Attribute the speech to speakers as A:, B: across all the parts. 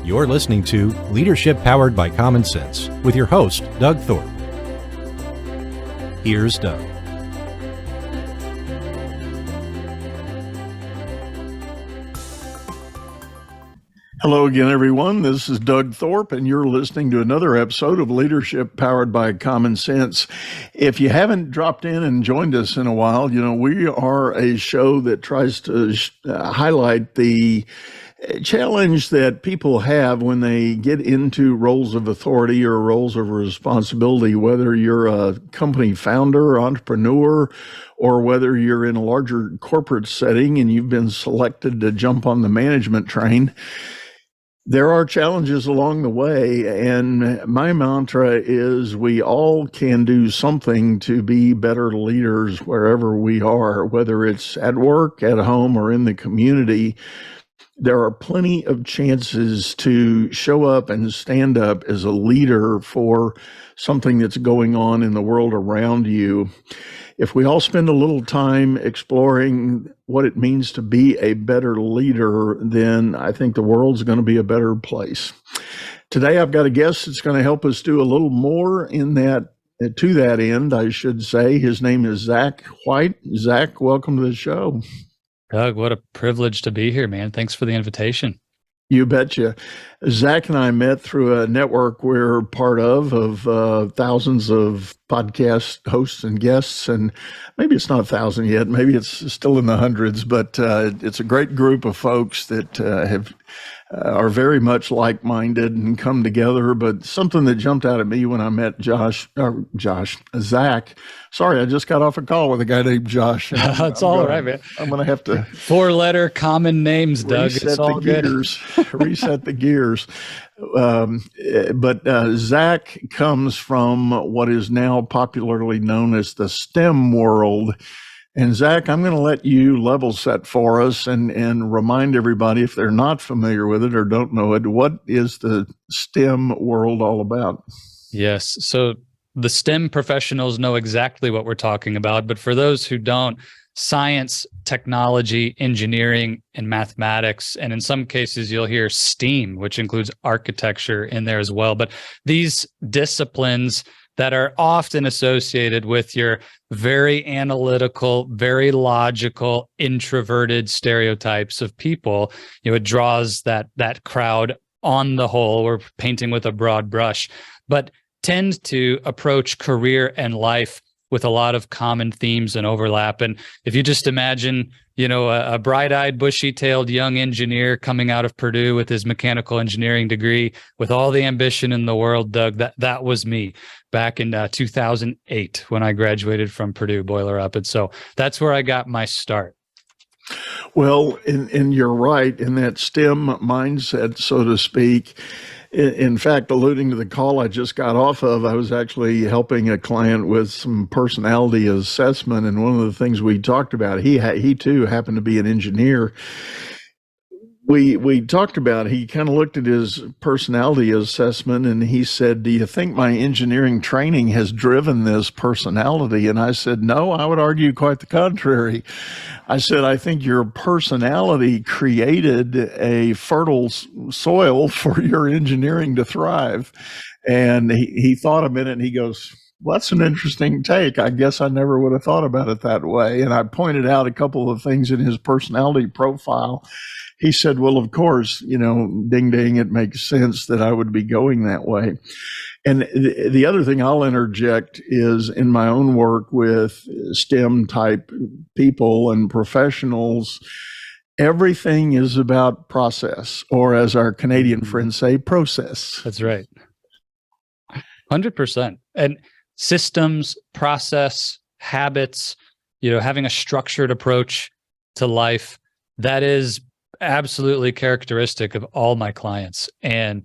A: You're listening to Leadership Powered by Common Sense with your host, Doug Thorpe. Here's Doug.
B: Hello again, everyone. This is Doug Thorpe, and you're listening to another episode of Leadership Powered by Common Sense. If you haven't dropped in and joined us in a while, we are a show that tries to highlight the challenge that people have when they get into roles of authority or roles of responsibility, whether you're a company founder, entrepreneur, or whether you're in a larger corporate setting and you've been selected to jump on the management train. There are challenges along the way, and my mantra is we all can do something to be better leaders wherever we are, whether it's at work, at home, or in the community. There are plenty of chances to show up and stand up as a leader for something that's going on in the world around you. If we all spend a little time exploring what it means to be a better leader, then I think the world's going to be a better place. Today, I've got a guest that's going to help us do a little more in that, to that end, I should say. His name is Zach White. Zach, welcome to the show.
C: Doug, what a privilege to be here, man. Thanks for the invitation.
B: You betcha. Zach and I met through a network we're part of thousands of podcast hosts and guests. And maybe it's not 1,000 yet. Maybe it's still in the hundreds, but it's a great group of folks that are very much like-minded and come together. But something that jumped out at me when I met Zach. Sorry, I just got off a call with a guy named Josh.
C: It's all right, man.
B: I'm going to have to
C: 4-letter common names, Doug. It's all good.
B: Reset the gears. But Zach comes from what is now popularly known as the STEM world. And Zach, I'm going to let you level set for us and remind everybody, if they're not familiar with it or don't know it, what is the STEM world all about?
C: Yes. So the STEM professionals know exactly what we're talking about. But for those who don't, science, technology, engineering, and mathematics, and in some cases you'll hear STEAM, which includes architecture in there as well. But these disciplines that are often associated with your very analytical, very logical, introverted stereotypes of people, it draws that crowd on the whole. We're painting with a broad brush, but tend to approach career and life with a lot of common themes and overlap. And if you just imagine, a bright-eyed, bushy-tailed young engineer coming out of Purdue with his mechanical engineering degree, with all the ambition in the world, Doug, that was me back in 2008 when I graduated from Purdue, boiler up. And so that's where I got my start.
B: Well, and you're right in that STEM mindset, so to speak. In fact, alluding to the call I just got off of, I was actually helping a client with some personality assessment. And one of the things we talked about, he too happened to be an engineer. We talked about, he kind of looked at his personality assessment and he said, "Do you think my engineering training has driven this personality?" And I said, "No, I would argue quite the contrary." I said, "I think your personality created a fertile soil for your engineering to thrive." And he thought a minute and he goes, "Well, that's an interesting take. I guess I never would have thought about it that way." And I pointed out a couple of things in his personality profile. He said, "Well, of course, ding, ding, it makes sense that I would be going that way." And the other thing I'll interject is in my own work with STEM type people and professionals, everything is about process, or as our Canadian friends say, process.
C: That's right. 100%. And systems, process, habits, having a structured approach to life, that is absolutely characteristic of all my clients. And,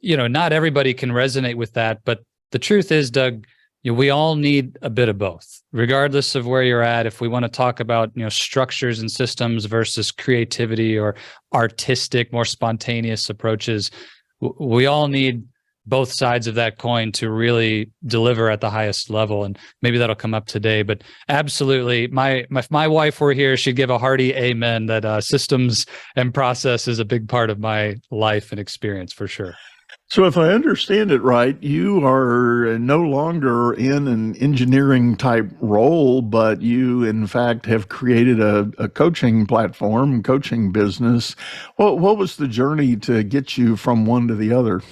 C: not everybody can resonate with that. But the truth is, Doug, we all need a bit of both, regardless of where you're at. If we want to talk about, structures and systems versus creativity or artistic, more spontaneous approaches, we all need both sides of that coin to really deliver at the highest level. And maybe that'll come up today, but absolutely. If my wife were here, she'd give a hearty amen that systems and process is a big part of my life and experience for sure.
B: So if I understand it right, you are no longer in an engineering type role, but you in fact have created a coaching platform, coaching business. What was the journey to get you from one to the other?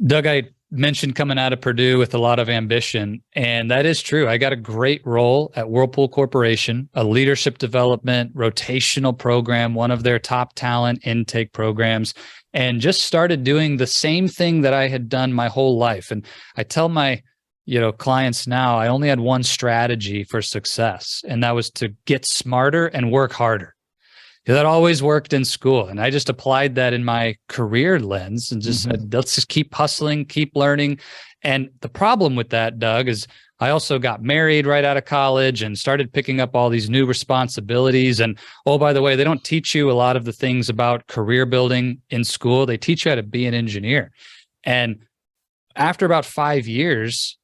C: Doug, I mentioned coming out of Purdue with a lot of ambition, and that is true. I got a great role at Whirlpool Corporation, a leadership development rotational program, one of their top talent intake programs, and just started doing the same thing that I had done my whole life. And I tell my clients now, I only had one strategy for success, and that was to get smarter and work harder. That always worked in school. And I just applied that in my career lens and just said, let's just keep hustling, keep learning. And the problem with that, Doug, is I also got married right out of college and started picking up all these new responsibilities. And oh, by the way, they don't teach you a lot of the things about career building in school. They teach you how to be an engineer. And after about 5 years,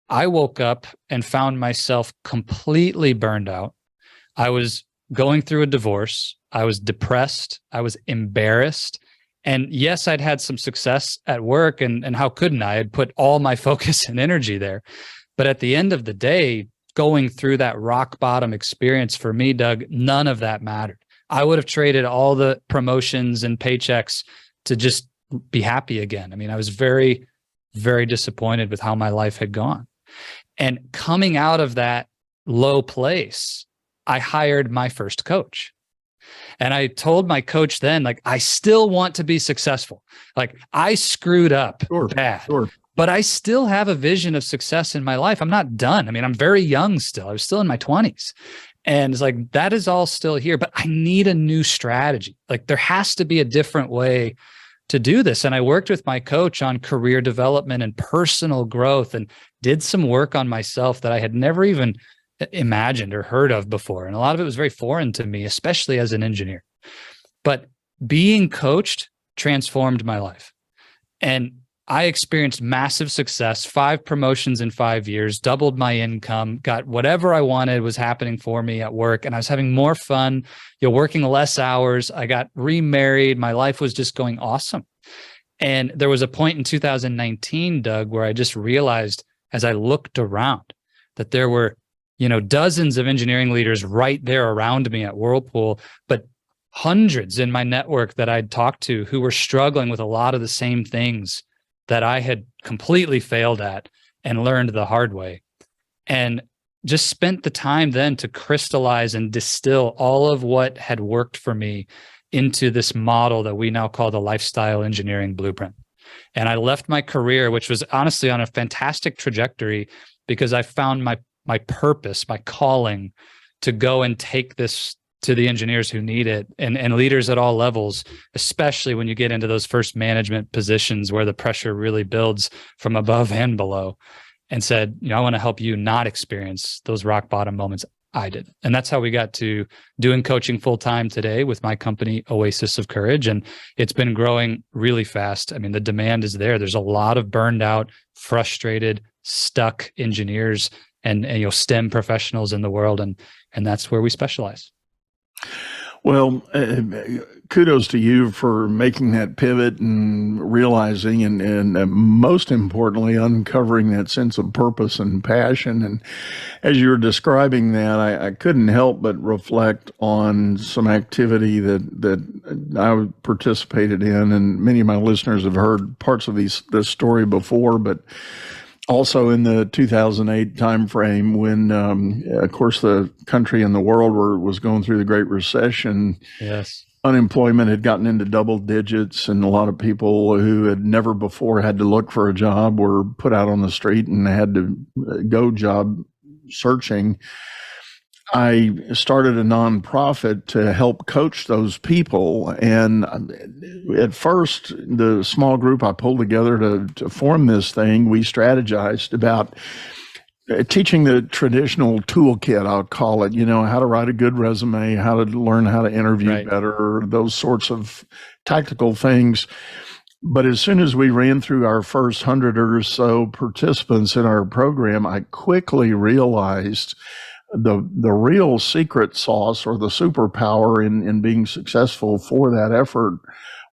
C: I woke up and found myself completely burned out. I was going through a divorce. I was depressed. I was embarrassed. And yes, I'd had some success at work, and how couldn't I? I'd put all my focus and energy there. But at the end of the day, going through that rock bottom experience for me, Doug, none of that mattered. I would have traded all the promotions and paychecks to just be happy again. I mean, I was very, very disappointed with how my life had gone. And coming out of that low place, I hired my first coach. And I told my coach then, like, I still want to be successful. Like, I screwed up bad, but I still have a vision of success in my life. I'm not done. I mean, I'm very young still. I was still in my 20s. And it's like, that is all still here, but I need a new strategy. Like, there has to be a different way to do this. And I worked with my coach on career development and personal growth and did some work on myself that I had never even imagined or heard of before. And a lot of it was very foreign to me, especially as an engineer. But being coached transformed my life. And I experienced massive success, 5 promotions in 5 years, doubled my income, got whatever I wanted was happening for me at work. And I was having more fun, working less hours. I got remarried. My life was just going awesome. And there was a point in 2019, Doug, where I just realized as I looked around that there were dozens of engineering leaders right there around me at Whirlpool, but hundreds in my network that I'd talked to who were struggling with a lot of the same things that I had completely failed at and learned the hard way. And just spent the time then to crystallize and distill all of what had worked for me into this model that we now call the lifestyle engineering blueprint. And I left my career, which was honestly on a fantastic trajectory, because I found my purpose, my calling to go and take this to the engineers who need it and leaders at all levels, especially when you get into those first management positions where the pressure really builds from above and below, and said, I want to help you not experience those rock bottom moments I did. And that's how we got to doing coaching full time today with my company, Oasis of Courage. And it's been growing really fast. I mean, the demand is there. There's a lot of burned out, frustrated, stuck engineers and STEM professionals in the world. And that's where we specialize.
B: Well, kudos to you for making that pivot and realizing and most importantly, uncovering that sense of purpose and passion. And as you were describing that, I couldn't help but reflect on some activity that I participated in. And many of my listeners have heard parts of this story before, but also in the 2008 timeframe when, of course, the country and the world was going through the Great Recession.
C: Yes.
B: Unemployment had gotten into double digits, and a lot of people who had never before had to look for a job were put out on the street and had to go job searching. I started a nonprofit to help coach those people. And at first, the small group I pulled together to form this thing, we strategized about teaching the traditional toolkit, I'll call it, how to write a good resume, how to learn how to interview better, those sorts of tactical things. But as soon as we ran through our first 100 or so participants in our program, I quickly realized the real secret sauce or the superpower in being successful for that effort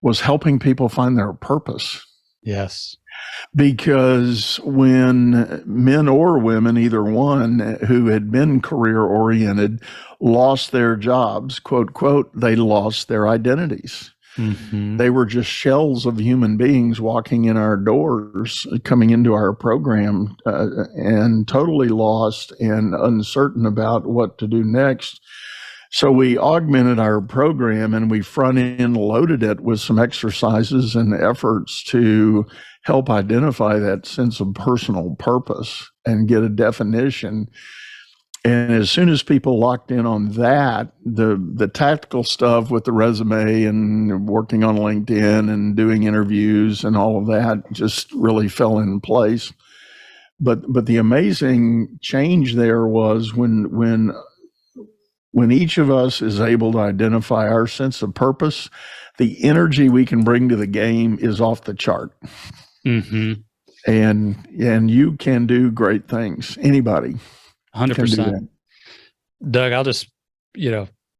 B: was helping people find their purpose.
C: Yes.
B: Because when men or women, either one, who had been career oriented, lost their jobs, quote, quote, they lost their identities.
C: Mm-hmm.
B: They were just shells of human beings walking in our doors, coming into our program, and totally lost and uncertain about what to do next. So we augmented our program and we front end loaded it with some exercises and efforts to help identify that sense of personal purpose and get a definition. And as soon as people locked in on that, the tactical stuff with the resume and working on LinkedIn and doing interviews and all of that just really fell in place. But the amazing change there was when each of us is able to identify our sense of purpose, the energy we can bring to the game is off the chart.
C: Mm-hmm.
B: And you can do great things. Anybody
C: 100%. Doug, I'll just,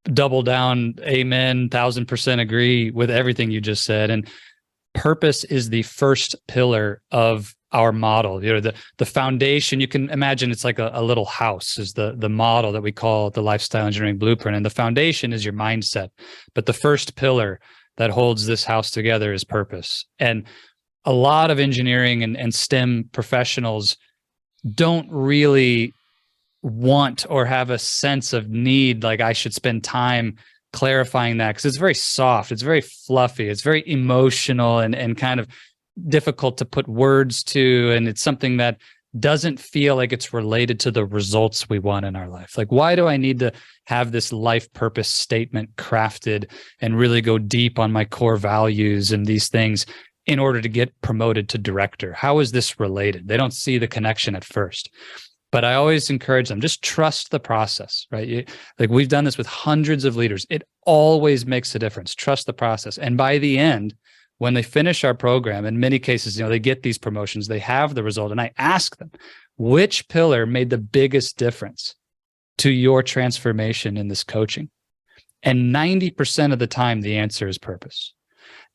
C: double down, amen, 1,000% agree with everything you just said. And purpose is the first pillar of our model. The foundation, you can imagine it's like a little house is the model that we call the lifestyle engineering blueprint. And the foundation is your mindset. But the first pillar that holds this house together is purpose. And a lot of engineering and STEM professionals don't really want or have a sense of need, like I should spend time clarifying that, because it's very soft, it's very fluffy, it's very emotional and kind of difficult to put words to, and it's something that doesn't feel like it's related to the results we want in our life. Like, why do I need to have this life purpose statement crafted and really go deep on my core values and these things in order to get promoted to director? How is this related? They don't see the connection at first. But I always encourage them, just trust the process, right? Like we've done this with hundreds of leaders. It always makes a difference. Trust the process. And by the end, when they finish our program, in many cases, they get these promotions, they have the result. And I ask them, which pillar made the biggest difference to your transformation in this coaching? And 90% of the time, the answer is purpose.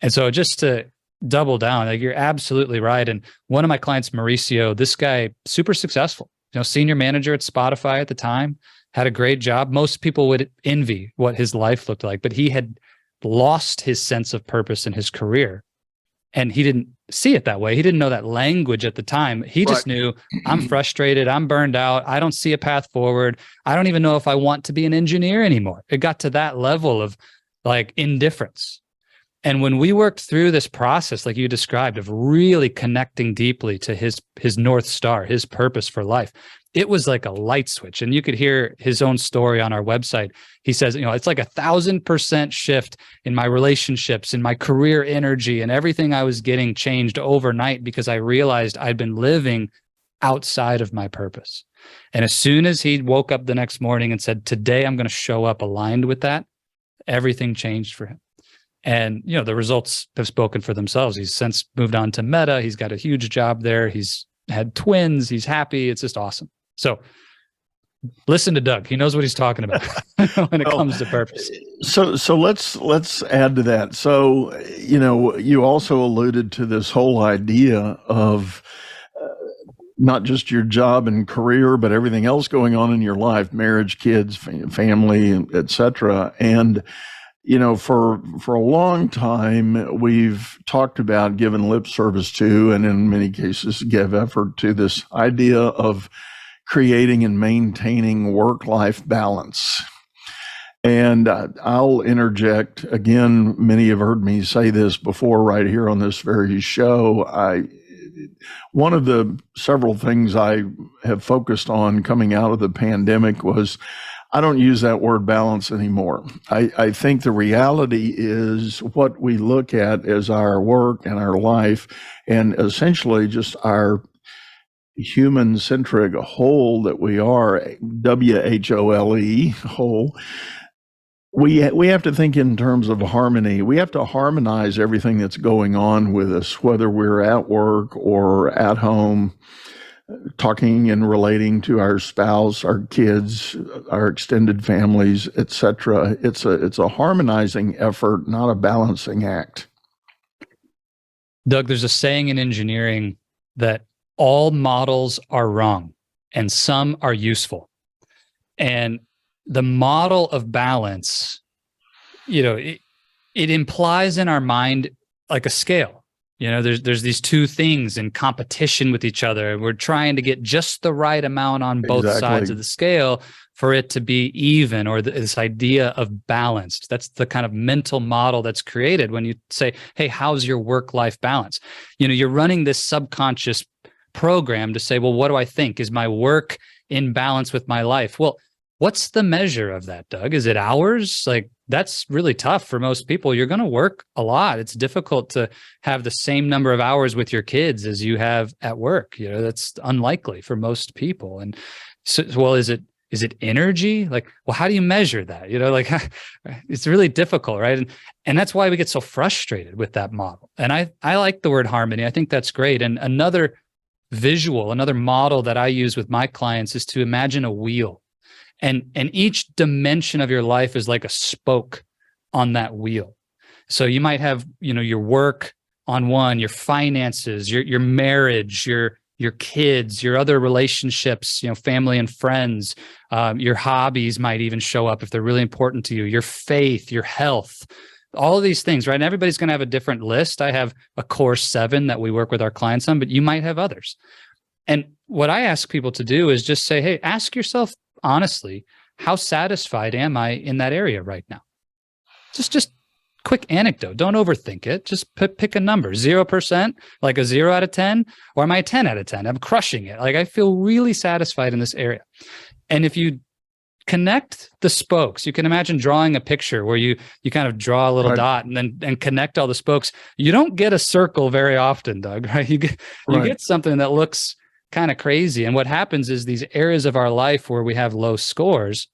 C: And so just to double down, like you're absolutely right. And one of my clients, Mauricio, this guy, super successful. Senior manager at Spotify at the time, had a great job. Most people would envy what his life looked like, but he had lost his sense of purpose in his career. And he didn't see it that way. He didn't know that language at the time. He just knew, I'm frustrated. I'm burned out. I don't see a path forward. I don't even know if I want to be an engineer anymore. It got to that level of like indifference. And when we worked through this process, like you described, of really connecting deeply to his North Star, his purpose for life, it was like a light switch. And you could hear his own story on our website. He says, it's like 1,000% shift in my relationships, in my career energy, and everything I was getting changed overnight because I realized I'd been living outside of my purpose. And as soon as he woke up the next morning and said, today I'm going to show up aligned with that, everything changed for him. And, the results have spoken for themselves. He's since moved on to Meta. He's got a huge job there. He's had twins. He's happy. It's just awesome. So listen to Doug. He knows what he's talking about when it comes to purpose.
B: So let's add to that. So, you also alluded to this whole idea of not just your job and career, but everything else going on in your life, marriage, kids, family, etc. And for a long time, we've talked about giving lip service to, and in many cases, give effort to this idea of creating and maintaining work-life balance. And I'll interject again. Many have heard me say this before, right here on this very show. One of the several things I have focused on coming out of the pandemic was, I don't use that word balance anymore. I think the reality is what we look at as our work and our life, and essentially just our human-centric whole that we are, WHOLE, whole. We have to think in terms of harmony. We have to harmonize everything that's going on with us, whether we're at work or at home, talking and relating to our spouse, our kids, our extended families, etc. It's a harmonizing effort, not a balancing act.
C: Doug, there's a saying in engineering that all models are wrong and some are useful. And the model of balance, it implies in our mind like a scale. There's these two things in competition with each other. We're trying to get just the right amount on both sides of the scale for it to be even, or this idea of balanced. That's the kind of mental model that's created when you say, hey, how's your work-life balance? You're running this subconscious program to say, well, what do I think? Is my work in balance with my life? Well, what's the measure of that, Doug? Is it hours? Like, that's really tough for most people. You're going to work a lot. It's difficult to have the same number of hours with your kids as you have at work. That's unlikely for most people. And so, well, is it energy? Like, well, how do you measure that? It's really difficult, right? And that's why we get so frustrated with that model. And I like the word harmony. I think that's great. And another model that I use with my clients is to imagine a wheel. And each dimension of your life is like a spoke on that wheel. So you might have, your work on one, your finances, your marriage, your kids, your other relationships, family and friends, your hobbies might even show up if they're really important to you, your faith, your health, all of these things, right? And everybody's going to have a different list. I have a core 7 that we work with our clients on, but you might have others. And what I ask people to do is just say, hey, ask yourself honestly, how satisfied am I in that area right now? Just quick anecdote. Don't overthink it. Just pick a number, 0%, like a 0 out of 10, or am I a 10 out of 10? I'm crushing it. Like, I feel really satisfied in this area. And if you connect the spokes, you can imagine drawing a picture where you kind of draw a little dot and connect all the spokes. You don't get a circle very often, Doug, right? You get something that looks kind of crazy. And what happens is these areas of our life where we have low scores,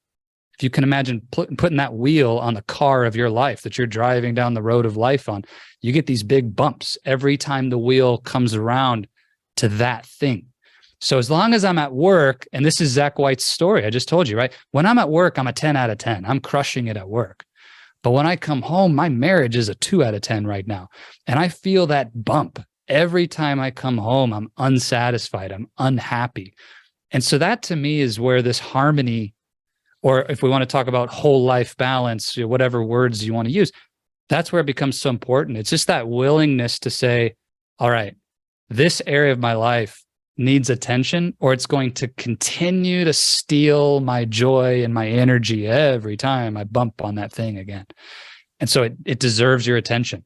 C: if you can imagine putting that wheel on the car of your life that you're driving down the road of life on, you get these big bumps every time the wheel comes around to that thing. So as long as I'm at work, and this is Zach White's story, I just told you, right? When I'm at work, I'm a 10 out of 10. I'm crushing it at work. But when I come home, my marriage is a 2 out of 10 right now. And I feel that bump. Every time I come home, I'm unsatisfied. I'm unhappy. And so that to me is where this harmony, or if we want to talk about whole life balance, whatever words you want to use, that's where it becomes so important. It's just that willingness to say, all right, this area of my life needs attention, or it's going to continue to steal my joy and my energy every time I bump on that thing again. And so it deserves your attention.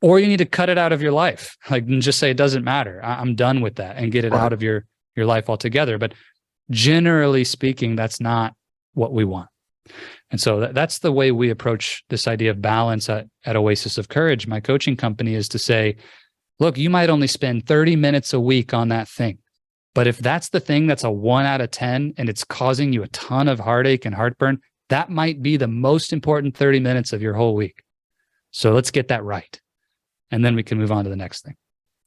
C: Or you need to cut it out of your life, like, and just say it doesn't matter. I'm done with that, and get it out of your life altogether. But generally speaking, that's not what we want. And so that's the way we approach this idea of balance at Oasis of Courage. My coaching company is to say, look, you might only spend 30 minutes a week on that thing. But if that's the thing that's a 1 out of 10 and it's causing you a ton of heartache and heartburn, that might be the most important 30 minutes of your whole week. So let's get that right. And then we can move on to the next thing.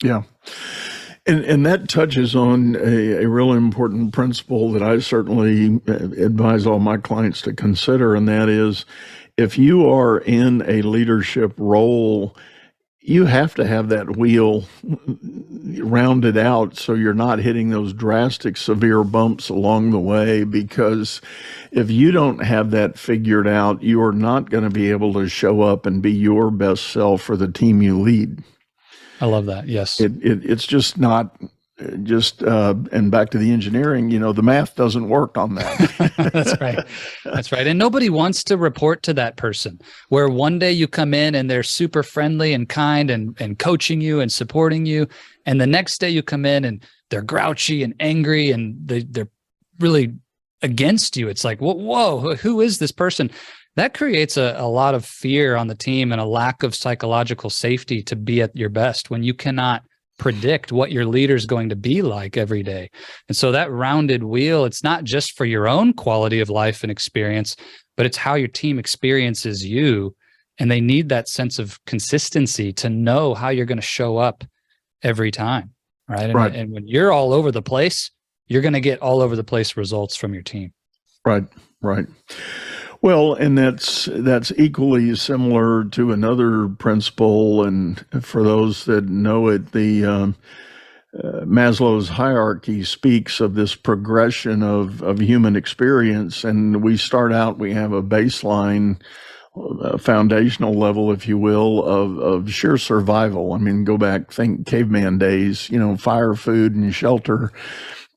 B: Yeah. And that touches on a really important principle that I certainly advise all my clients to consider. And that is, if you are in a leadership role, you have to have that wheel rounded out so you're not hitting those drastic, severe bumps along the way. Because if you don't have that figured out, you are not going to be able to show up and be your best self for the team you lead.
C: I love that. Yes.
B: It's just not and back to the engineering, the math doesn't work on that.
C: That's right. That's right. And nobody wants to report to that person where one day you come in and they're super friendly and kind and coaching you and supporting you. And the next day you come in and they're grouchy and angry and they're really against you. It's like, whoa, who is this person? That creates a lot of fear on the team and a lack of psychological safety to be at your best when you cannot predict what your leader is going to be like every day. And so that rounded wheel, it's not just for your own quality of life and experience, but it's how your team experiences you. And they need that sense of consistency to know how you're going to show up every time. Right. And when you're all over the place, you're going to get all over the place results from your team.
B: Right. Well, and that's equally similar to another principle. And for those that know it, the Maslow's hierarchy speaks of this progression of human experience. And we start out, we have a baseline, a foundational level, if you will, of sheer survival. I mean, go back, think caveman days, fire, food, and shelter.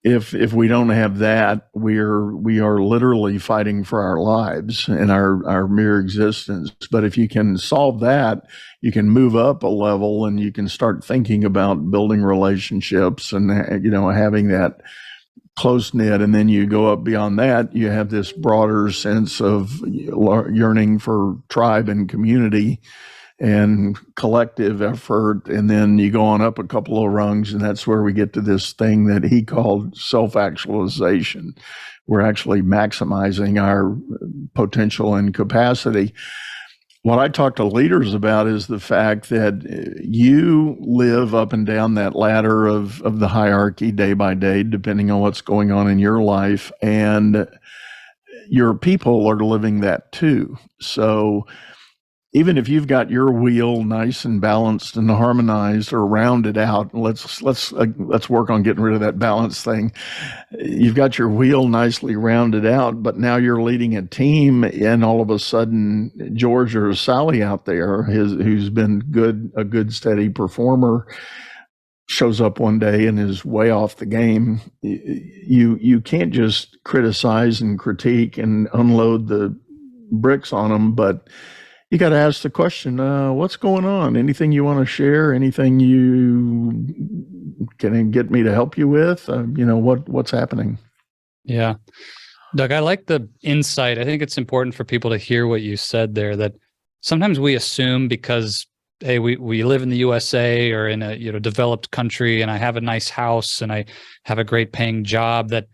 B: If we don't have that, we are literally fighting for our lives and our mere existence. But if you can solve that, you can move up a level and you can start thinking about building relationships and having that close knit. And then you go up beyond that, you have this broader sense of yearning for tribe and community and collective effort. And then you go on up a couple of rungs, and that's where we get to this thing that he called self-actualization. We're actually maximizing our potential and capacity. What I talk to leaders about is the fact that you live up and down that ladder of the hierarchy day by day, depending on what's going on in your life, and your people are living that too. So even if you've got your wheel nice and balanced and harmonized or rounded out, let's work on getting rid of that balance thing. You've got your wheel nicely rounded out, but now you're leading a team, and all of a sudden, George or Sally out there, who's been a good steady performer, shows up one day and is way off the game. You can't just criticize and critique and unload the bricks on them, but you got to ask the question, what's going on? Anything you want to share? Anything you can get me to help you with? What's happening?
C: Yeah. Doug, I like the insight. I think it's important for people to hear what you said there, that sometimes we assume because, hey, we live in the USA or in a developed country, and I have a nice house and I have a great paying job, that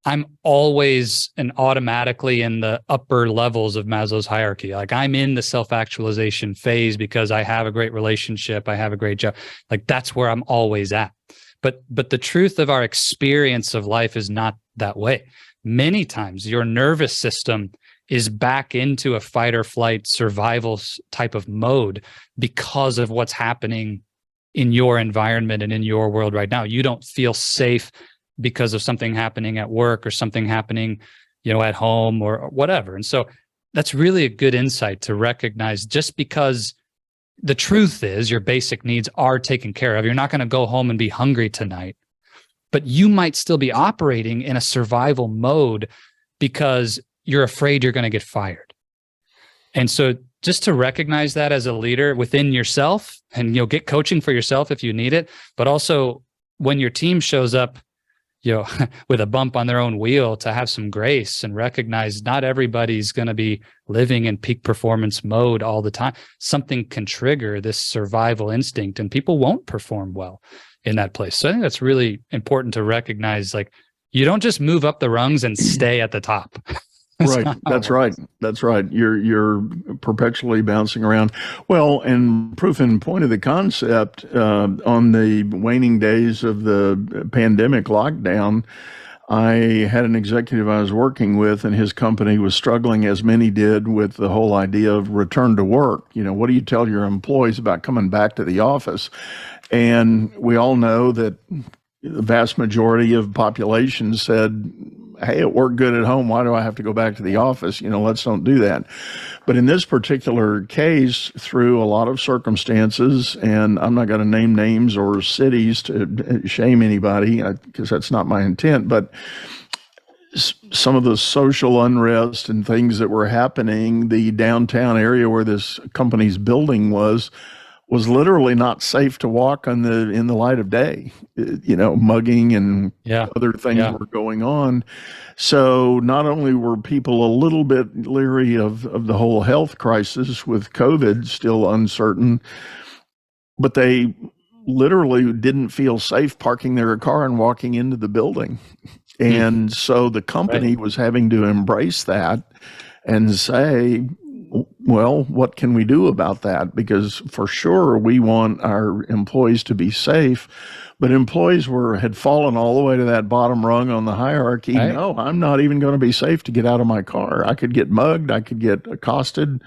C: I'm always and automatically in the upper levels of Maslow's hierarchy. Like, I'm in the self-actualization phase because I have a great relationship, I have a great job. Like, that's where I'm always at. But the truth of our experience of life is not that way. Many times your nervous system is back into a fight or flight survival type of mode because of what's happening in your environment and in your world right now. You don't feel safe because of something happening at work or something happening, at home or whatever. And so that's really a good insight to recognize, just because the truth is your basic needs are taken care of. You're not going to go home and be hungry tonight, but you might still be operating in a survival mode because you're afraid you're going to get fired. And so just to recognize that as a leader within yourself, and get coaching for yourself if you need it, but also when your team shows up with a bump on their own wheel, to have some grace and recognize not everybody's going to be living in peak performance mode all the time. Something can trigger this survival instinct and people won't perform well in that place. So I think that's really important to recognize, like, you don't just move up the rungs and stay at the top.
B: Right. That's right. That's right. You're perpetually bouncing around. Well, and proof and point of the concept, on the waning days of the pandemic lockdown, I had an executive I was working with, and his company was struggling, as many did, with the whole idea of return to work. What do you tell your employees about coming back to the office? And we all know that the vast majority of population said, hey, it worked good at home. Why do I have to go back to the office? Let's don't do that. But in this particular case, through a lot of circumstances, and I'm not going to name names or cities to shame anybody, because that's not my intent, but some of the social unrest and things that were happening, the downtown area where this company's building was literally not safe to walk in the light of day. Mugging and other things were going on. So not only were people a little bit leery of the whole health crisis with COVID still uncertain, but they literally didn't feel safe parking their car and walking into the building. And so the company was having to embrace that and say, well, what can we do about that? Because for sure we want our employees to be safe, but employees had fallen all the way to that bottom rung on the hierarchy.
C: Right.
B: No, I'm not even going to be safe to get out of my car. I could get mugged. I could get accosted.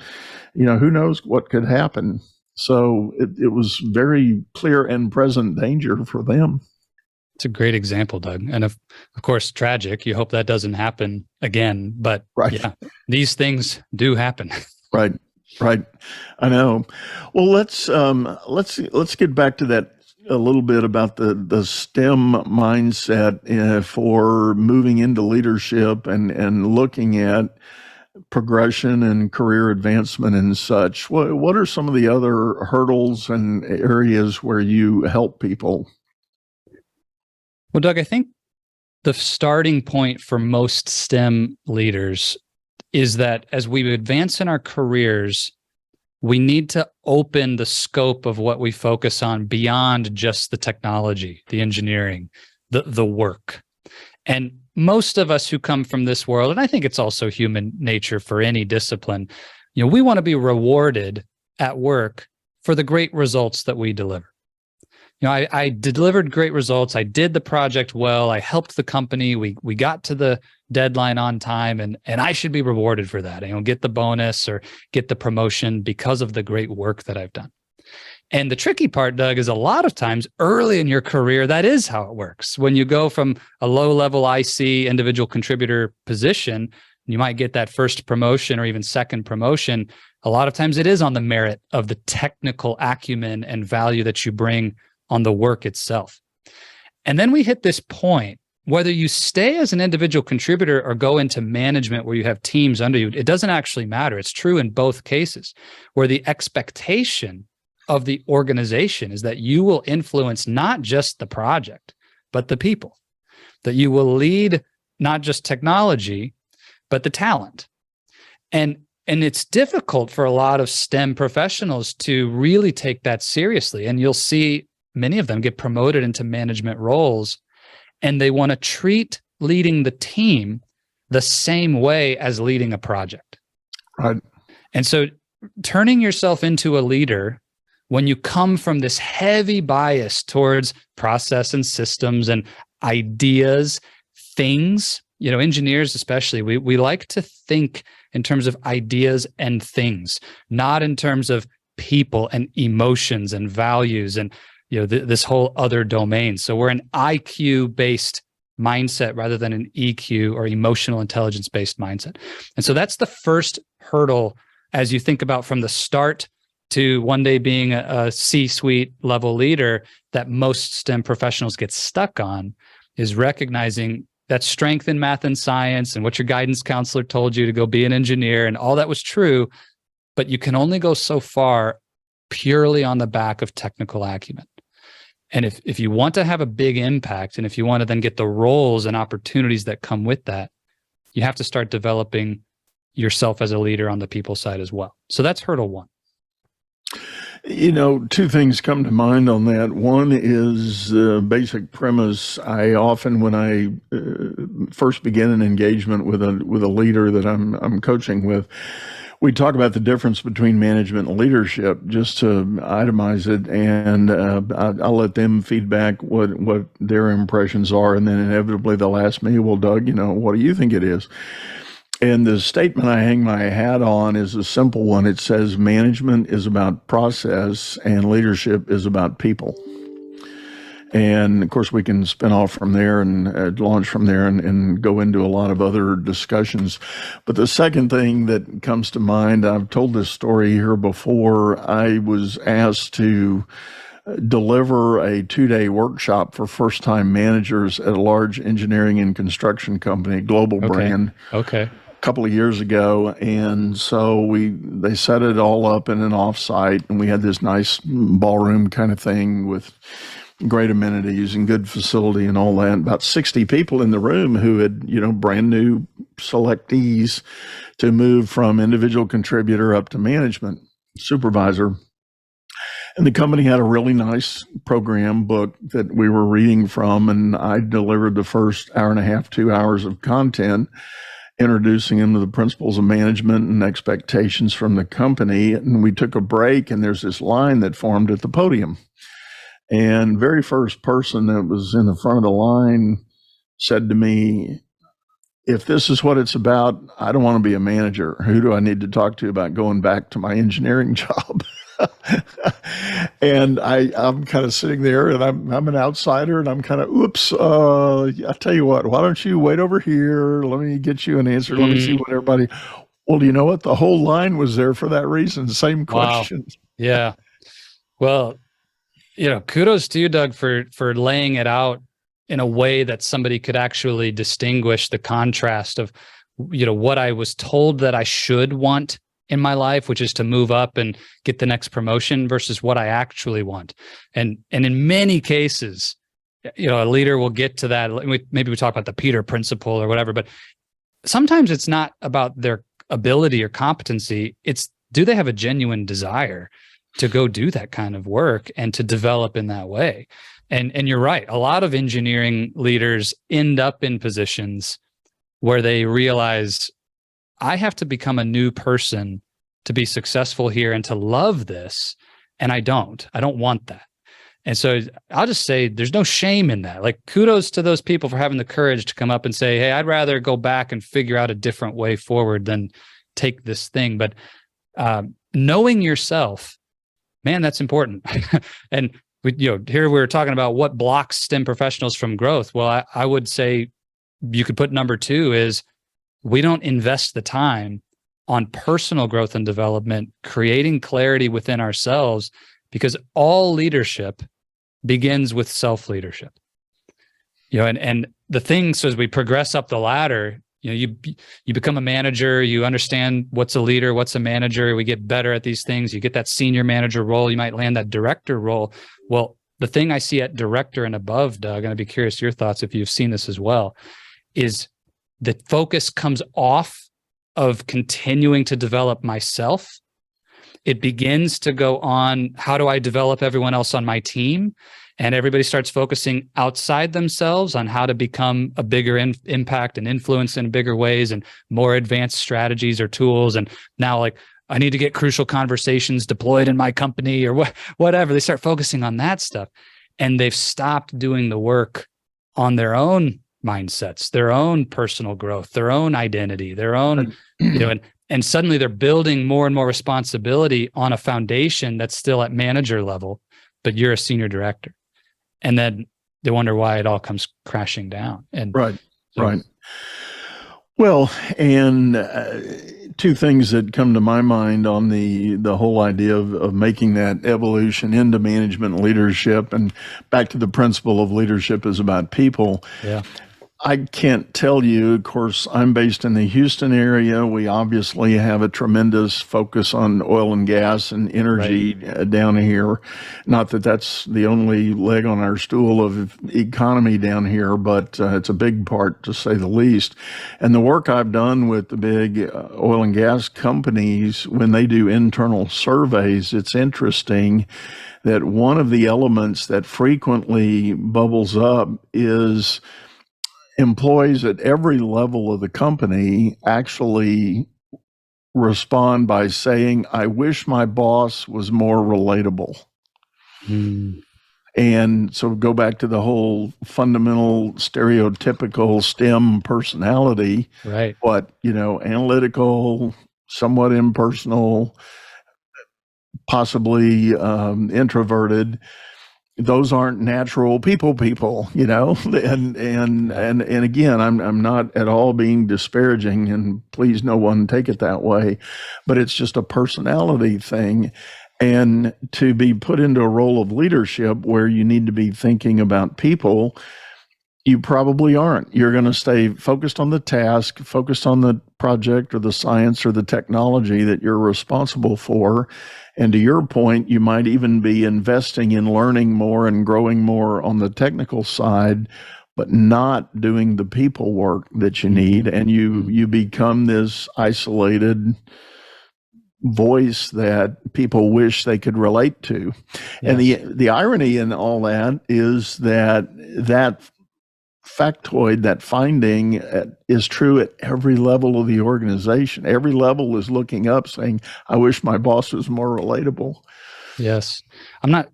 B: Who knows what could happen. So it was very clear and present danger for them.
C: It's a great example, Doug. And of course, tragic. You hope that doesn't happen again. But yeah, these things do happen.
B: Right. I know. Well, let's get back to that a little bit about the STEM mindset for moving into leadership and looking at progression and career advancement and such. What are some of the other hurdles and areas where you help people?
C: Well, Doug, I think the starting point for most STEM leaders is that as we advance in our careers, we need to open the scope of what we focus on beyond just the technology, the engineering, the work. And most of us who come from this world, and I think it's also human nature for any discipline, we want to be rewarded at work for the great results that we deliver. I delivered great results. I did the project well. I helped the company. We got to the deadline on time, and I should be rewarded for that. Get the bonus or get the promotion because of the great work that I've done. And the tricky part, Doug, is a lot of times early in your career, that is how it works. When you go from a low-level IC, individual contributor position, you might get that first promotion or even second promotion. A lot of times it is on the merit of the technical acumen and value that you bring on the work itself. And then we hit this point, whether you stay as an individual contributor or go into management where you have teams under you, it doesn't actually matter. It's true in both cases, where the expectation of the organization is that you will influence not just the project, but the people, that you will lead not just technology, but the talent. And it's difficult for a lot of STEM professionals to really take that seriously. And you'll see many of them get promoted into management roles, and they want to treat leading the team the same way as leading a project.
B: Right.
C: And so turning yourself into a leader when you come from this heavy bias towards process and systems and ideas, things, engineers especially, we like to think in terms of ideas and things, not in terms of people and emotions and values and this whole other domain. So we're an IQ-based mindset rather than an EQ or emotional intelligence-based mindset. And so that's the first hurdle as you think about from the start to one day being a C-suite level leader that most STEM professionals get stuck on, is recognizing that strength in math and science and what your guidance counselor told you to go be an engineer and all that was true, but you can only go so far purely on the back of technical acumen. And if you want to have a big impact, and if you want to then get the roles and opportunities that come with that, you have to start developing yourself as a leader on the people side as well. So that's hurdle one.
B: Two things come to mind on that. One is the basic premise. I often, when I first begin an engagement with a leader that I'm coaching with, we talk about the difference between management and leadership, just to itemize it, and I'll let them feedback what their impressions are, and then inevitably they'll ask me, well, Doug, what do you think it is? And the statement I hang my hat on is a simple one. It says management is about process and leadership is about people. And of course, we can spin off from there and launch from there and go into a lot of other discussions. But the second thing that comes to mind, I've told this story here before. I was asked to deliver a 2-day workshop for first-time managers at a large engineering and construction company, global brand.
C: Okay.
B: Couple of years ago, and so they set it all up in an offsite, and we had this nice ballroom kind of thing with great amenities and good facility and all that. About 60 people in the room who had, brand new selectees to move from individual contributor up to management supervisor. And the company had a really nice program book that we were reading from, and I delivered the first hour and a half, 2 hours of content. introducing him to the principles of management and expectations from the company. And we took a break, and there's this line that formed at the podium. And very first person that was in the front of the line said to me, if this is what it's about, I don't want to be a manager. Who do I need to talk to about going back to my engineering job? And I'm kind of sitting there, and I'm an outsider, and I'm kind of, oops, I'll tell you what, why don't you wait over here? Let me get you an answer. Let me see what everybody, well, you know what? The whole line was there for that reason. Same question.
C: Wow. Yeah. Well, kudos to you, Doug, for laying it out in a way that somebody could actually distinguish the contrast of, what I was told that I should want in my life, which is to move up and get the next promotion, versus what I actually want. And in many cases, a leader will get to that. Maybe we talk about the Peter principle or whatever, but sometimes it's not about their ability or competency. It's, do they have a genuine desire to go do that kind of work and to develop in that way? And you're right. A lot of engineering leaders end up in positions where they realize, I have to become a new person to be successful here and to love this. And I don't want that. And so I'll just say there's no shame in that. Like, kudos to those people for having the courage to come up and say, hey, I'd rather go back and figure out a different way forward than take this thing. But knowing yourself, man, that's important. And here we're talking about what blocks STEM professionals from growth. Well, I would say you could put number 2 is, we don't invest the time on personal growth and development, creating clarity within ourselves, because all leadership begins with self-leadership. And the thing, so as we progress up the ladder, you become a manager, you understand what's a leader, what's a manager, we get better at these things, you get that senior manager role, you might land that director role. Well, the thing I see at director and above, Doug, and I'd be curious your thoughts if you've seen this as well, is the focus comes off of continuing to develop myself. It begins to go on, how do I develop everyone else on my team? And everybody starts focusing outside themselves on how to become a bigger impact and influence in bigger ways and more advanced strategies or tools. And now, like, I need to get crucial conversations deployed in my company or whatever. They start focusing on that stuff, and they've stopped doing the work on their own mindsets, their own personal growth, their own identity, their own, and suddenly they're building more and more responsibility on a foundation that's still at manager level, but you're a senior director. And then they wonder why it all comes crashing down. And
B: right. Well, and 2 things that come to my mind on the whole idea of making that evolution into management leadership, and back to the principle of leadership is about people.
C: Yeah.
B: I can't tell you, of course, I'm based in the Houston area. We obviously have a tremendous focus on oil and gas and energy down here. Not that that's the only leg on our stool of economy down here, but it's a big part, to say the least. And the work I've done with the big oil and gas companies, when they do internal surveys, it's interesting that one of the elements that frequently bubbles up is employees at every level of the company actually respond by saying, I wish my boss was more relatable. And so go back to the whole fundamental stereotypical STEM personality.
C: Right.
B: What, analytical, somewhat impersonal, possibly introverted. Those aren't natural people, and again, I'm not at all being disparaging, and please no one take it that way, but it's just a personality thing. And to be put into a role of leadership where you need to be thinking about people, you probably aren't. You're going to stay focused on the task, focused on the project or the science or the technology that you're responsible for. And to your point, you might even be investing in learning more and growing more on the technical side, but not doing the people work that you need. And you become this isolated voice that people wish they could relate to. Yes. And the irony in all that is that factoid, that finding is true at every level of the organization. Every level is looking up saying, I wish my boss was more relatable.
C: Yes. I'm not,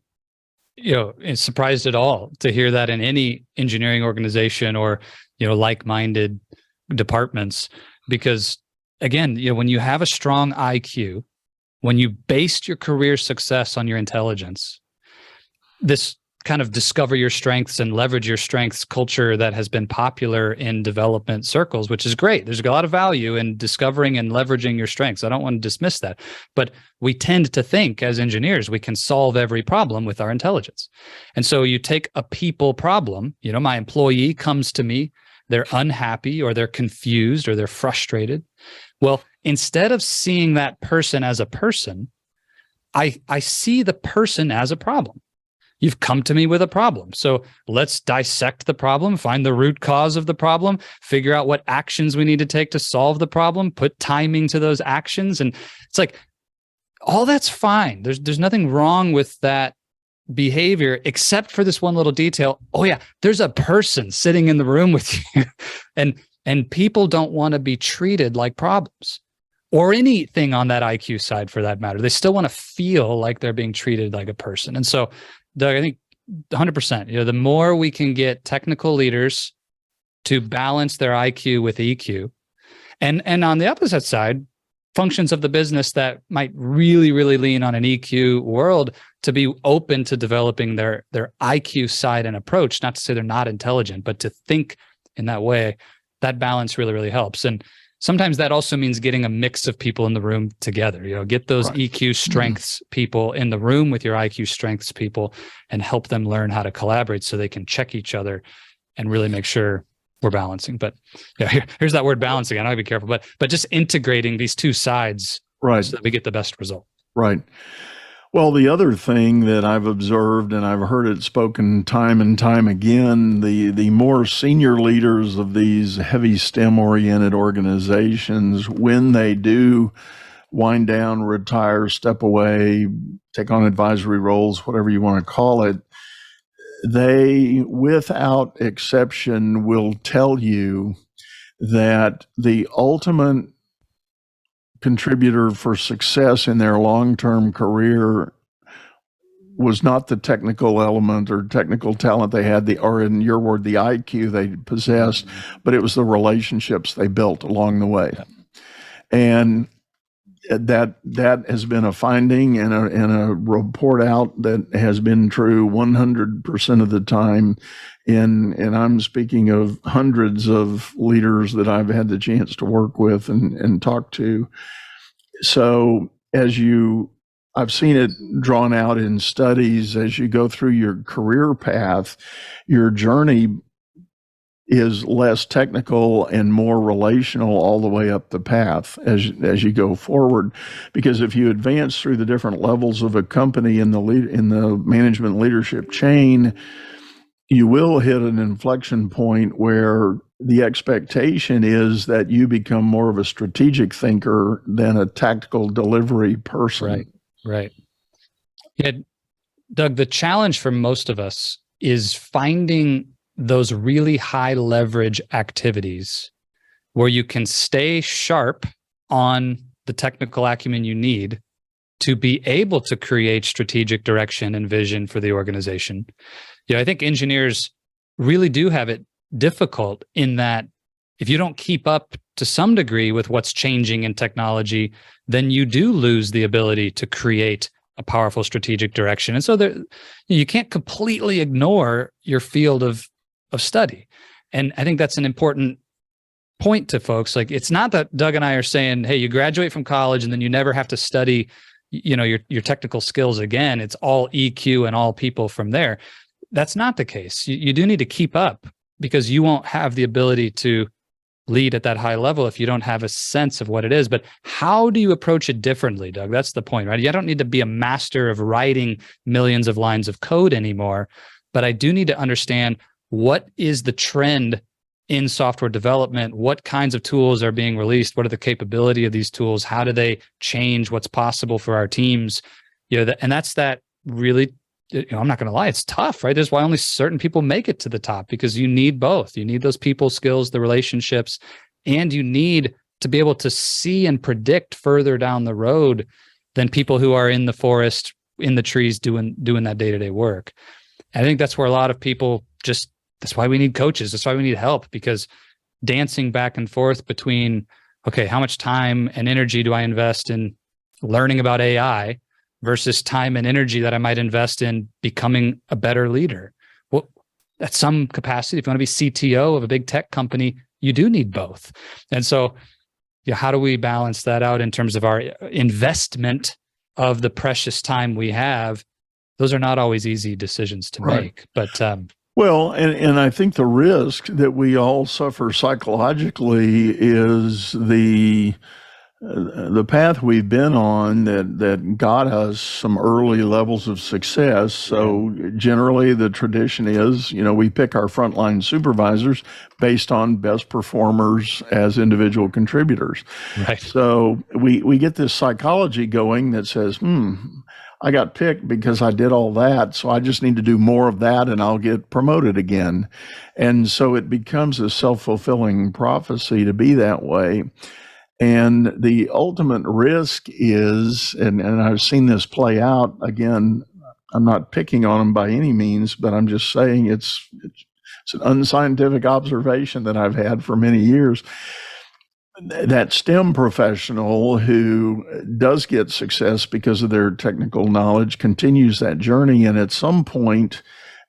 C: surprised at all to hear that in any engineering organization or, like-minded departments, because again, when you have a strong IQ, when you based your career success on your intelligence, this kind of discover your strengths and leverage your strengths culture that has been popular in development circles, which is great. There's a lot of value in discovering and leveraging your strengths. I don't want to dismiss that, but we tend to think as engineers, we can solve every problem with our intelligence. And so you take a people problem, my employee comes to me, they're unhappy or they're confused or they're frustrated. Well, instead of seeing that person as a person, I see the person as a problem. You've come to me with a problem. So let's dissect the problem, find the root cause of the problem, figure out what actions we need to take to solve the problem, put timing to those actions. And it's like, all that's fine. There's nothing wrong with that behavior, except for this one little detail. Oh yeah, there's a person sitting in the room with you. And people don't want to be treated like problems or anything on that IQ side for that matter. They still want to feel like they're being treated like a person. And so, Doug, I think 100%, the more we can get technical leaders to balance their IQ with EQ, and on the opposite side, functions of the business that might really, really lean on an EQ world to be open to developing their IQ side and approach, not to say they're not intelligent, but to think in that way, that balance really, really helps. And sometimes that also means getting a mix of people in the room together, get those right. EQ strengths people in the room with your IQ strengths people and help them learn how to collaborate so they can check each other and really make sure we're balancing. But here's that word balancing. I know I be careful, but just integrating these two sides right. so that we get the best result.
B: Right. Well, the other thing that I've observed, and I've heard it spoken time and time again, the more senior leaders of these heavy STEM-oriented organizations, when they do wind down, retire, step away, take on advisory roles, whatever you want to call it, they, without exception, will tell you that the ultimate contributor for success in their long-term career was not the technical element or technical talent they had, or in your word, the IQ they possessed, but it was the relationships they built along the way. And that has been a finding and a report out that has been true 100% of the time. And I'm speaking of hundreds of leaders that I've had the chance to work with and talk to. So I've seen it drawn out in studies as you go through your career path, your journey is less technical and more relational all the way up the path as you go forward. Because if you advance through the different levels of a company in the management leadership chain, you will hit an inflection point where the expectation is that you become more of a strategic thinker than a tactical delivery person.
C: Right. Yeah, Doug, the challenge for most of us is finding those really high leverage activities where you can stay sharp on the technical acumen you need to be able to create strategic direction and vision for the organization. I think engineers really do have it difficult in that if you don't keep up to some degree with what's changing in technology, then you do lose the ability to create a powerful strategic direction. And so you can't completely ignore your field of study. And I think that's an important point to folks. Like, it's not that Doug and I are saying, hey, you graduate from college and then you never have to study, your technical skills again. It's all EQ and all people from there. That's not the case. You do need to keep up because you won't have the ability to lead at that high level if you don't have a sense of what it is. But how do you approach it differently, Doug? That's the point, right? You don't need to be a master of writing millions of lines of code anymore, but I do need to understand what is the trend in software development, what kinds of tools are being released, what are the capability of these tools, how do they change what's possible for our teams, and that's that really I'm not going to lie, it's tough, right? That's why only certain people make it to the top, because you need both. You need those people skills, the relationships, and you need to be able to see and predict further down the road than people who are in the forest, in the trees, doing that day-to-day work. And I think that's where a lot of people that's why we need coaches. That's why we need help, because dancing back and forth between, okay, how much time and energy do I invest in learning about AI versus time and energy that I might invest in becoming a better leader? Well, at some capacity, if you want to be CTO of a big tech company, you do need both. And so, how do we balance that out in terms of our investment of the precious time we have? Those are not always easy decisions to make, but
B: well, and I think the risk that we all suffer psychologically is the path we've been on that got us some early levels of success. So generally the tradition is, we pick our frontline supervisors based on best performers as individual contributors.
C: Right.
B: So we get this psychology going that says, I got picked because I did all that, so I just need to do more of that and I'll get promoted again. And so it becomes a self-fulfilling prophecy to be that way. And the ultimate risk is, and I've seen this play out, again, I'm not picking on them by any means, but I'm just saying it's an unscientific observation that I've had for many years. That STEM professional who does get success because of their technical knowledge continues that journey, and at some point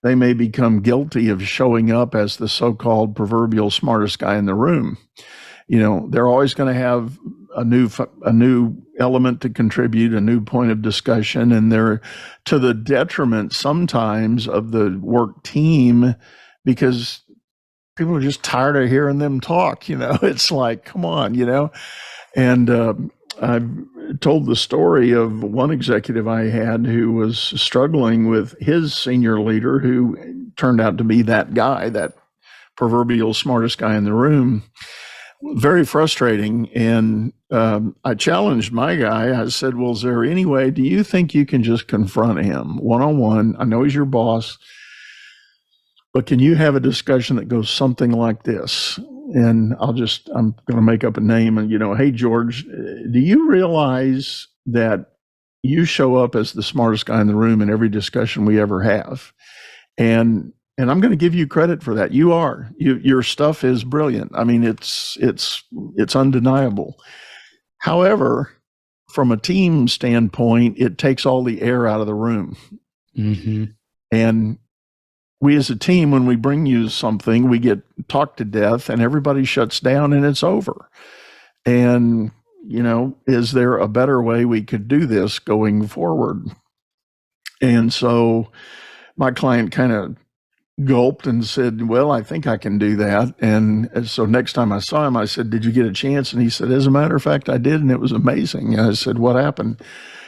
B: they may become guilty of showing up as the so-called proverbial smartest guy in the room. They're always going to have a new element to contribute, a new point of discussion, and they're to the detriment sometimes of the work team, because people are just tired of hearing them talk. It's like, come on, and I've told the story of one executive I had who was struggling with his senior leader, who turned out to be that guy, that proverbial smartest guy in the room. Very frustrating. And I challenged my guy. I said, well, is there any way, do you think you can just confront him one-on-one? I know he's your boss, but can you have a discussion that goes something like this? And I'm going to make up a name and, hey, George, do you realize that you show up as the smartest guy in the room in every discussion we ever have? And I'm going to give you credit for that. You are. Your stuff is brilliant. I mean, it's undeniable. However, from a team standpoint, it takes all the air out of the room.
C: Mm-hmm.
B: And we as a team, when we bring you something, we get talked to death and everybody shuts down and it's over. And, is there a better way we could do this going forward? And so my client kind of gulped and said, well, I think I can do that. And so next time I saw him, I said, did you get a chance? And he said, as a matter of fact, I did. And it was amazing. And I said, what happened?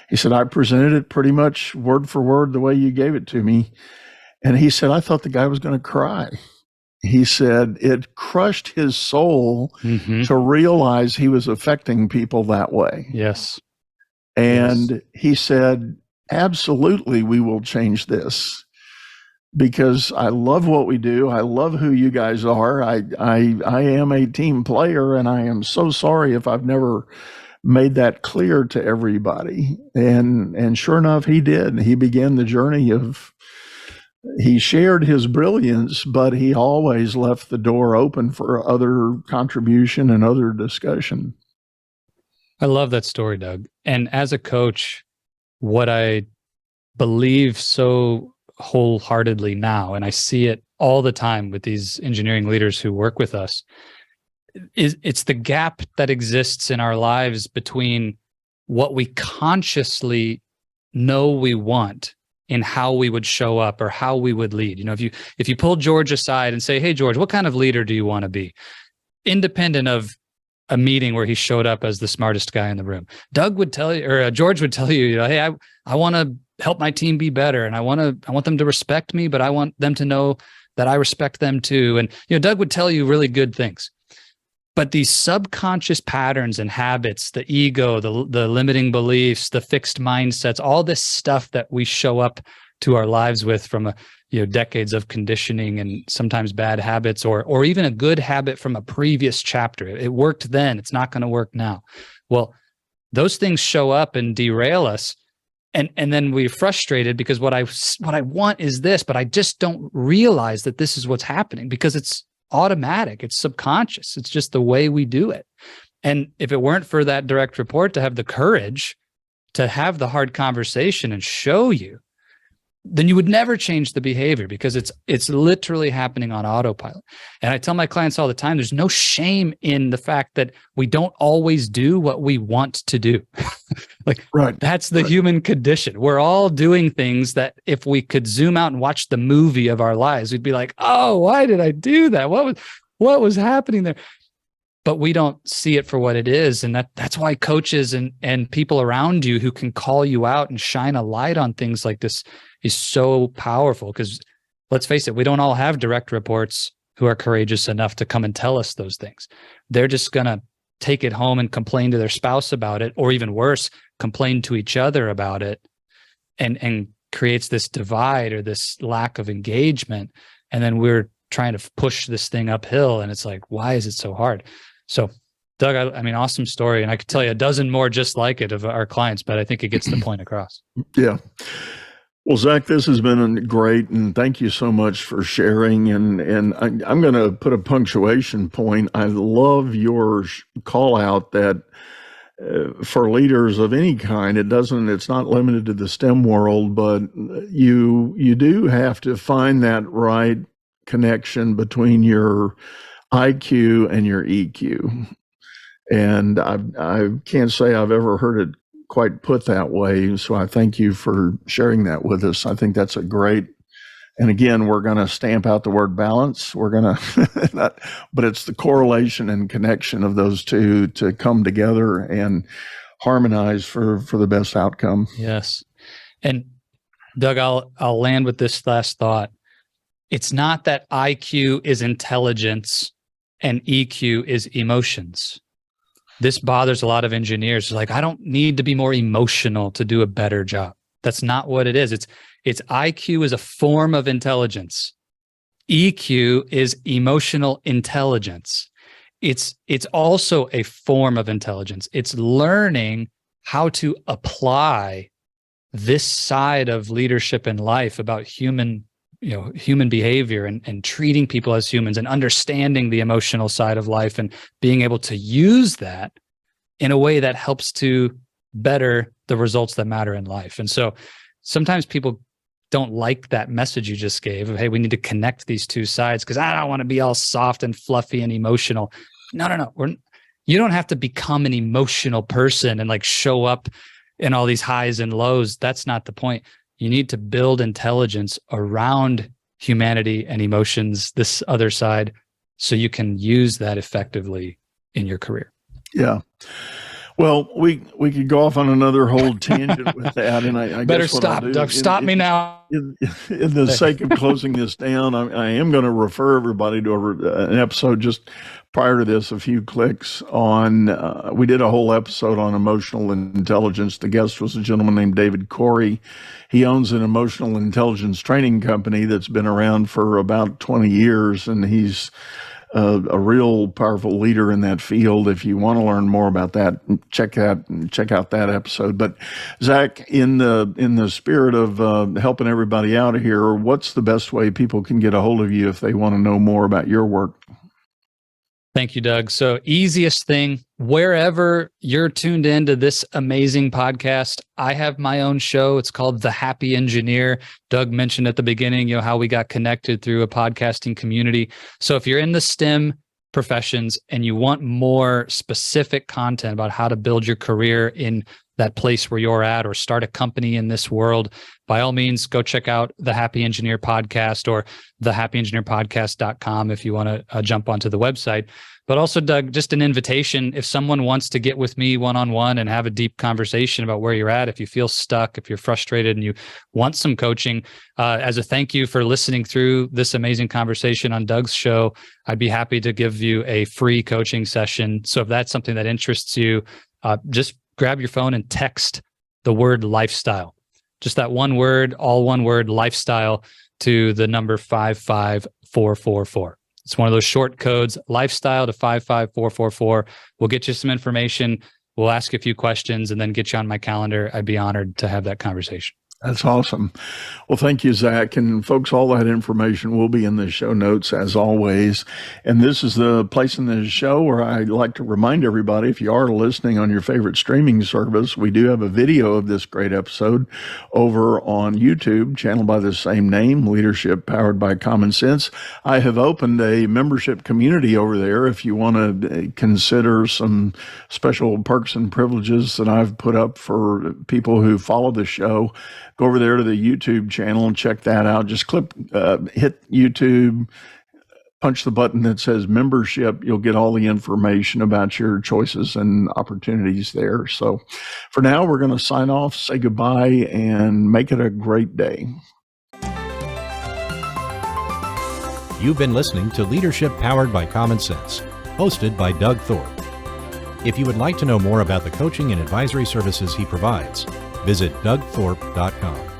B: He said, I presented it pretty much word for word the way you gave it to me. And he said, I thought the guy was going to cry. He said it crushed his soul to realize he was affecting people that way.
C: Yes.
B: And he said, absolutely, we will change this, because I love what we do. I love who you guys are. I am a team player, and I am so sorry if I've never made that clear to everybody. And sure enough, he did. He began the journey of, he shared his brilliance, but he always left the door open for other contribution and other discussion.
C: I love that story, Doug. And as a coach, what I believe so wholeheartedly now, and I see it all the time with these engineering leaders who work with us, is it's the gap that exists in our lives between what we consciously know we want in how we would show up or how we would lead. If you pull George aside and say, hey, George, what kind of leader do you want to be? Independent of a meeting where he showed up as the smartest guy in the room, Doug would tell you, or George would tell you, hey, I want to help my team be better. And I want them to respect me, but I want them to know that I respect them too. And, Doug would tell you really good things. But these subconscious patterns and habits, the ego, the limiting beliefs, the fixed mindsets, all this stuff that we show up to our lives with from decades of conditioning and sometimes bad habits, or even a good habit from a previous chapter. It worked then, it's not going to work now. Well, those things show up and derail us. And then we're frustrated because what I want is this, but I just don't realize that this is what's happening because it's automatic, it's subconscious, it's just the way we do it. And if it weren't for that direct report to have the courage to have the hard conversation and show you, then you would never change the behavior because it's literally happening on autopilot. And I tell my clients all the time, there's no shame in the fact that we don't always do what we want to do. That's the human condition. We're all doing things that if we could zoom out and watch the movie of our lives, we'd be like, oh, why did I do that? What was happening there? But we don't see it for what it is. And that's why coaches and people around you who can call you out and shine a light on things like this is so powerful. Because let's face it, we don't all have direct reports who are courageous enough to come and tell us those things. They're just going to take it home and complain to their spouse about it, or even worse, complain to each other about it, and creates this divide or this lack of engagement. And then we're trying to push this thing uphill. And it's like, why is it so hard? So, Doug, I mean, awesome story. And I could tell you a dozen more just like it of our clients, but I think it gets the point across.
B: Yeah. Well, Zach, this has been great, and thank you so much for sharing. And I'm going to put a punctuation point. I love your call out that for leaders of any kind, it's not limited to the STEM world, but you do have to find that right connection between your IQ and your EQ. And I can't say I've ever heard it quite put that way. So I thank you for sharing that with us. I think that's a great, and again, we're going to stamp out the word balance. We're going to, but it's the correlation and connection of those two to come together and harmonize for the best outcome.
C: Yes. And Doug, I'll land with this last thought. It's not that IQ is intelligence and EQ is emotions. This bothers a lot of engineers. Like, I don't need to be more emotional to do a better job. That's not what it is. It's IQ is a form of intelligence. EQ is emotional intelligence. It's also a form of intelligence. It's learning how to apply this side of leadership in life about human behavior and treating people as humans and understanding the emotional side of life and being able to use that in a way that helps to better the results that matter in life. And so sometimes people don't like that message you just gave of, hey, we need to connect these two sides because I don't want to be all soft and fluffy and emotional. No. You don't have to become an emotional person and like show up in all these highs and lows. That's not the point. You need to build intelligence around humanity and emotions, this other side, so you can use that effectively in your career.
B: Yeah. Well, we could go off on another whole tangent with that, and I
C: better
B: guess what
C: stop,
B: I'll do,
C: Doug. Stop me now.
B: In the sake of closing this down, I am going to refer everybody to an episode just prior to this, a few clicks on. We did a whole episode on emotional intelligence. The guest was a gentleman named David Corey. He owns an emotional intelligence training company that's been around for about 20 years, and he's a real powerful leader in that field. If you want to learn more about that, check out that episode. But Zach, in the spirit of helping everybody out here, what's the best way people can get a hold of you if they want to know more about your work?
C: Thank you, Doug. So easiest thing, wherever you're tuned into this amazing podcast, I have my own show. It's called The Happy Engineer. Doug mentioned at the beginning, how we got connected through a podcasting community. So if you're in the STEM professions and you want more specific content about how to build your career in that place where you're at or start a company in this world, by all means, go check out the Happy Engineer podcast or thehappyengineerpodcast.com if you want to jump onto the website. But also, Doug, just an invitation, if someone wants to get with me one-on-one and have a deep conversation about where you're at, if you feel stuck, if you're frustrated and you want some coaching, as a thank you for listening through this amazing conversation on Doug's show, I'd be happy to give you a free coaching session. So if that's something that interests you, just grab your phone and text the word lifestyle. just that one word, all one word, lifestyle, to the number 55444. It's one of those short codes, lifestyle to 55444. We'll get you some information. We'll ask you a few questions and then get you on my calendar. I'd be honored to have that conversation.
B: That's awesome. Well, thank you, Zach. And folks, all that information will be in the show notes as always. And this is the place in the show where I like to remind everybody, if you are listening on your favorite streaming service, we do have a video of this great episode over on YouTube, channel by the same name, Leadership Powered by Common Sense. I have opened a membership community over there if you want to consider some special perks and privileges that I've put up for people who follow the show. Go over there to the YouTube channel and check that out. Just hit YouTube, punch the button that says membership. You'll get all the information about your choices and opportunities there. So for now, we're going to sign off, say goodbye, and make it a great day.
A: You've been listening to Leadership Powered by Common Sense, hosted by Doug Thorpe. If you would like to know more about the coaching and advisory services he provides, visit dougthorpe.com.